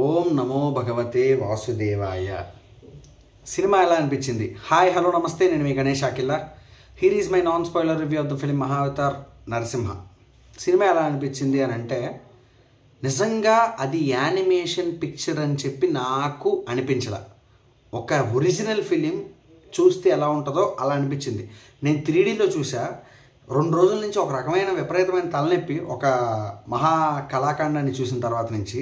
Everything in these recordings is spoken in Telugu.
ఓం నమో భగవతే వాసుదేవాయ. సినిమా ఎలా అనిపించింది? హాయ్ హలో నమస్తే, నేను మీ గణేష్ అఖిల్లా. Here is my non spoiler review of the film Mahavatar Narasimha. సినిమా ఎలా అనిపించింది అని అంటే, నిజంగా అది యానిమేషన్ పిక్చర్ అని చెప్పి నాకు అనిపించలా. ఒక ఒరిజినల్ ఫిలిం చూస్తే ఎలా ఉంటుందో అలా అనిపించింది. నేను 3Dలో చూసా. 2 రోజుల నుంచి ఒక రకమైన విపరీతమైన తలనొప్పి, ఒక మహా కళాఖండాన్ని చూసిన తర్వాత నుంచి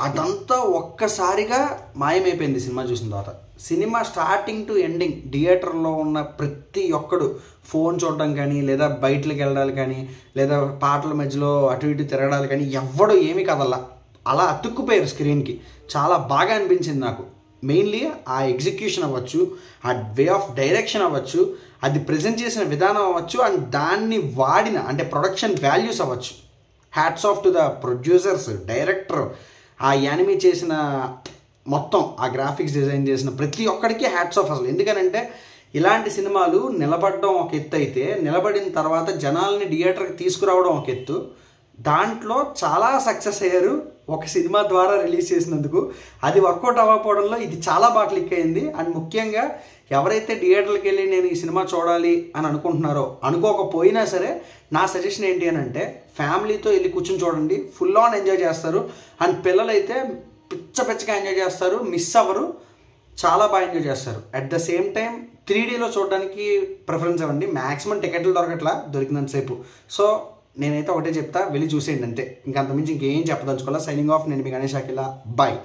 అదంతా ఒక్కసారిగా మాయమైపోయింది సినిమా చూసిన తర్వాత. సినిమా స్టార్టింగ్ టు ఎండింగ్ థియేటర్లో ఉన్న ప్రతి ఒక్కడు ఫోన్ చూడడం కానీ, లేదా బయటకు వెళ్ళడాలు కానీ, లేదా పాటల మధ్యలో అటు ఇటు తిరగడాలు కానీ ఎవ్వడు ఏమీ కదల్లా, అలా అతుక్కుపోయారు స్క్రీన్కి. చాలా బాగా అనిపించింది నాకు. మెయిన్లీ ఆ ఎగ్జిక్యూషన్ అవ్వచ్చు, ఆ వే ఆఫ్ డైరెక్షన్ అవ్వచ్చు, అది ప్రజెంట్ చేసిన విధానం అవ్వచ్చు, అండ్ దాన్ని వాడిన అంటే ప్రొడక్షన్ వాల్యూస్ అవ్వచ్చు. Hats off to the producers, director, ఆ యానిమే చేసిన మొత్తం, ఆ గ్రాఫిక్స్ డిజైన్ చేసిన ప్రతి ఒక్కడికి హ్యాట్స్ ఆఫ్ అసలు. ఎందుకనంటే ఇలాంటి సినిమాలు నిలబడడం ఒక ఎత్తు అయితే, నిలబడిన తర్వాత జనాల్ని థియేటర్కి తీసుకురావడం ఒక ఎత్తు. దాంట్లో చాలా సక్సెస్ అయ్యారు ఒక సినిమా ద్వారా రిలీజ్ చేసినందుకు. అది వర్కౌట్ అవ్వకపోవడంలో ఇది చాలా బాగా క్లిక్ అయింది. అండ్ ముఖ్యంగా ఎవరైతే థియేటర్కి వెళ్ళి నేను ఈ సినిమా చూడాలి అని అనుకుంటున్నారో, అనుకోకపోయినా సరే, నా సజెషన్ ఏంటి అని అంటే, ఫ్యామిలీతో వెళ్ళి కూర్చొని చూడండి, ఫుల్ ఆన్ ఎంజాయ్ చేస్తారు. అండ్ పిల్లలైతే పిచ్చగా ఎంజాయ్ చేస్తారు, మిస్ అవ్వరు, చాలా బాగా ఎంజాయ్ చేస్తారు. అట్ ద సేమ్ టైం 3Dలో చూడడానికి ప్రిఫరెన్స్ ఇవ్వండి. మ్యాక్సిమం టికెట్లు దొరికినంతసేపు. సో నేనైతే ఒకటే చెప్తా, వెళ్ళి చూసేయండి అంతే. ఇంకంతమించి ఇంకేం చెప్పదలుచుకోవాలా. సైనింగ్ ఆఫ్, నేను మీ గణేష్ అఖిల్లా. బాయ్.